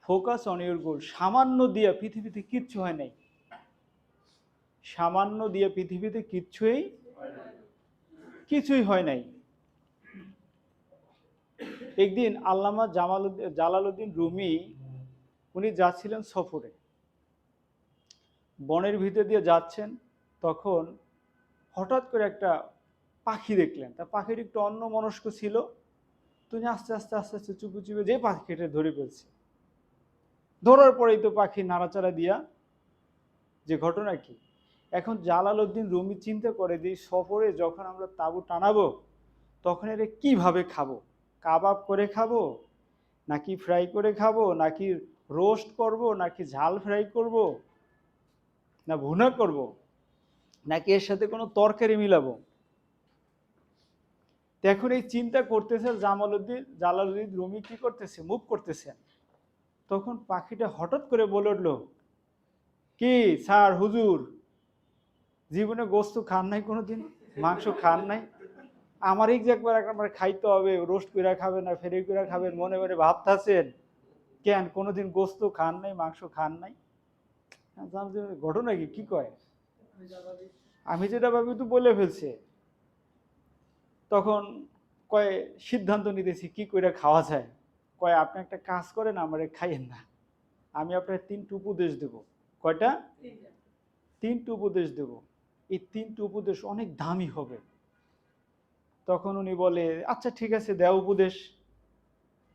Focus on your goal. সামান্য দিয়ে পৃথিবীতে কিচ্ছু হয় নাই, সামান্য দিয়ে পৃথিবীতে কিছুই হয় নাই। একদিন আল্লামা জালালউদ্দিন রুমি উনি যাচ্ছিলেন সফরে, বনের ভিতর দিয়ে যাচ্ছেন, তখন হঠাৎ করে একটা পাখি দেখলেন। তা পাখির একটু অন্যমনস্ক ছিল, তুমি আস্তে আস্তে আস্তে আস্তে চুপে চুপে যে পাখিটা ধরে ফেলছে। ধরার পরেই তো পাখি নাড়াচাড়া দিয়া, যে ঘটনা কি, এখন জালালউদ্দিন রুমি চিন্তা করে যে সফরে যখন আমরা তাঁবু টানাবো তখন এর কিভাবে খাবো, কাবাব করে খাবো নাকি ফ্রাই করে খাবো, নাকি রোস্ট করব, নাকি ঝাল ফ্রাই করব, না ভুনা করব, নাকি এর সাথে কোনো তরকারি মিলাবো। এখন এই চিন্তা করতেছে জালালউদ্দিন রুমি কি করতেছে, মুভ করতেছেন। তখন পাখিটা হঠাৎ করে বলে উঠলো, কি স্যার হুজুর, জীবনে গোস্ত খান নাই কোনোদিন, মাংস খান নাই, আমার একবার খাইতে হবে, রোস্ট করে খাবেন না ফেরি করে খাবেন, মনে মনে ভাবতেছেন কেন কোনোদিন গোস্ত খান নাই, মাংস খান নাই। ঘটনা কি কয়, আমি যেটা ভাবি তো বলে ফেলছে। তখন কয় সিদ্ধান্ত নিতেছি কি করে খাওয়া যায়। কয় আপনি একটা কাজ করেন, আমারে খাইয়েন না, আমি আপনার 3টি উপদেশ দেব। কয়টা? 3টি উপদেশ দেব, এই 3টি উপদেশ অনেক দামি হবে। তখন উনি বলে আচ্ছা ঠিক আছে দেও উপদেশ।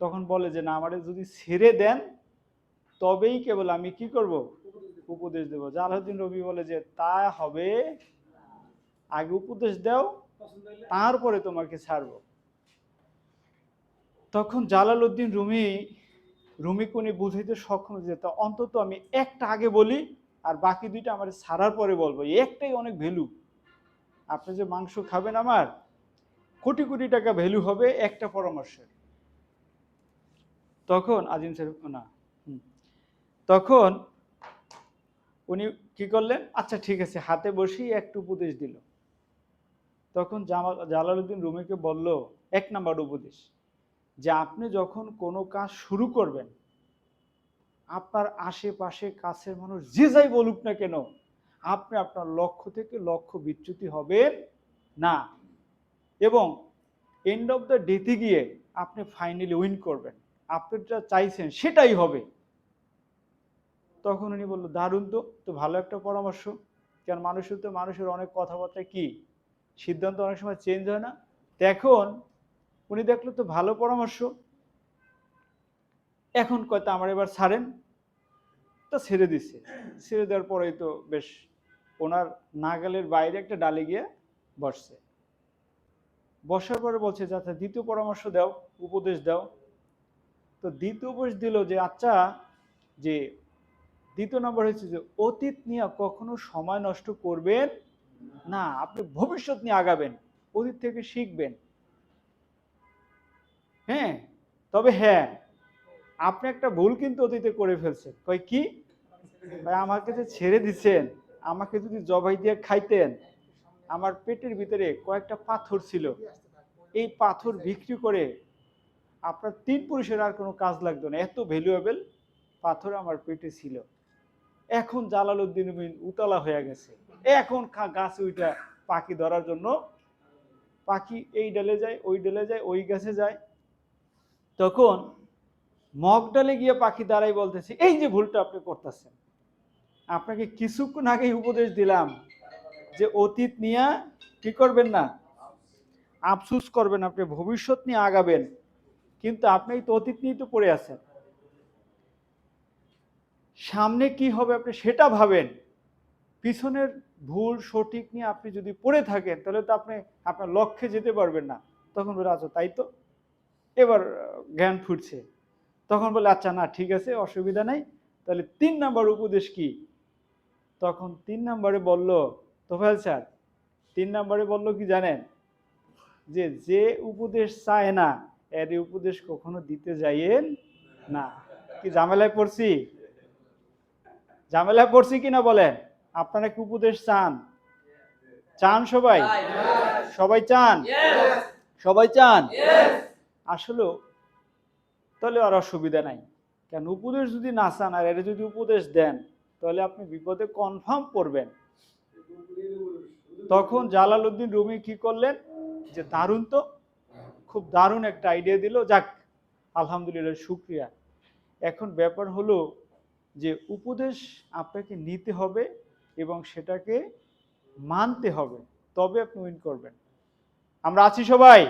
তখন বলে যে না, আমারে যদি ছেড়ে দেন তবেই কেবল আমি কি করব, উপদেশ দেব। জালালউদ্দিন রুমি বলে যে তা হবে, আগে উপদেশ দাও, তারপরে তোমাকে ছাড়ব। তখন জালালউদ্দিন রুমিকে উনি বুঝাইতে সক্ষম যে তা অন্তত আমি একটা আগে বলি আর বাকি 2টা আমার ছাড়ার পরে বলবো, একটাই অনেক ভ্যালু। আপনি যে মাংস খাবেন আমার কোটি কোটি টাকা ভ্যালু হবে একটা পরামর্শের। তখন আজিম স্যার না তখন উনি কি করলেন, আচ্ছা ঠিক আছে, হাতে বসেই একটু উপদেশ দিল। তখন জালালউদ্দিন রুমিকে বলল 1 নাম্বার উপদেশ, যে আপনি যখন কোনো কাজ শুরু করবেন, আপনার আশেপাশে কাছের মানুষ যে যাই বলুক না কেন, আপনি আপনার লক্ষ্য থেকে লক্ষ্য বিচ্যুতি হবেন না, এবং এন্ড অফ দ্য ডেতে গিয়ে আপনি ফাইনালি উইন করবেন, আপনি যা চাইছেন সেটাই হবে। তখন উনি বললো দারুণ, তো ভালো একটা পরামর্শ। কারণ মানুষের অনেক কথাবার্তা কি সিদ্ধান্ত অনেক সময় চেঞ্জ হয় না। এখন উনি দেখলো তো ভালো পরামর্শ, এখন কয়টা আমার এবার ছাড়েন। তা ছেড়ে দিচ্ছে, ছেড়ে দেওয়ার পরেই তো বেশ ওনার নাগালের বাইরে একটা ডালে গিয়ে বসছে। বসার পরে বলছে যে আচ্ছা 2য় পরামর্শ দাও, উপদেশ দাও। তো 2য় উপদেশ দিল যে আচ্ছা, যে 2য় নম্বর হচ্ছে যে অতীত নিয়ে কখনো সময় নষ্ট করবেন না, আপনি ভবিষ্যৎ নিয়ে আগাবেন, অতীত থেকে শিখবেন। হ্যাঁ, তবে হ্যাঁ, আপনি একটা ভুল কিন্তু অতীতে করে ফেলছেন। কয় কি? ভাই আমাকে যে ছেড়ে দিচ্ছেন, আমাকে যদি জবাই দিয়ে খাইতেন, আমার পেটের ভিতরে কয়েকটা পাথর ছিল, এই পাথর বিক্রি করে আপনার 3 পুরুষের আর কোনো কাজ লাগতো না, এত ভ্যালুয়েবল পাথর আমার পেটে ছিল। এখন জালালউদ্দিন উতলা হয়ে গেছে, এখন গাছে উঠা পাখি ধরার জন্য, পাখি এই ডালে যায়, ওই ডালে যায়, ওই গাছে যায়। তখন মগ ডালে গিয়ে পাখি দাঁড়াই বলতেছে এই যে ভুলটা আপনি করতেছেন, আপনাকে কিছুক্ষণ আগেই উপদেশ দিলাম যে অতীত নিয়ে কি করবেন না, আফসোস করবেন, আপনি ভবিষ্যৎ নিয়ে আগাবেন, কিন্তু আপনি তো অতীত নিয়ে তো পড়ে আছেন, সামনে কি হবে আপনি সেটা ভাবেন, পিছনের ভুল সঠিক নিয়ে আপনি যদি পড়ে থাকেন তাহলে তো আপনি আপনার লক্ষ্যে যেতে পারবেন না। তখন বলে আচ্ছা তাই তো, এবার জ্ঞান ফুটছে। তখন বলে আচ্ছা না ঠিক আছে, অসুবিধা নাই, তাহলে 3 নাম্বার উপদেশ কি? তখন 3 নাম্বারে বলল, তোফায়েল স্যার 3 নাম্বারে বলল কি জানেন, যে যে উপদেশ চায় না এর উপদেশ কখনো দিতে যাইয়েন না। কি ঝামেলায় পড়ছি? ঝামেলায় পড়ছি কিনা বলেন? আপনারা কি উপদেশ চান? চান সবাই? সবাই চান? সবাই চান? আসলে তাহলে আর অসুবিধা নাই। কেন উপদেশ যদি না চান আর এর যদি উপদেশ দেন তাহলে আপনি বিপদে কনফার্ম পড়বেন। তখন জালালউদ্দিন রুমি কি করলেন, যে দারুণ তো, খুব দারুণ একটা আইডিয়া দিল, যাক আলহামদুলিল্লাহ শুকরিয়া। এখন ব্যাপার হলো যে উপদেশ আপনাকে নিতে হবে এবং সেটাকে মানতে হবে, তবে আপনি উইন করবেন। আমরা আছি সবাই?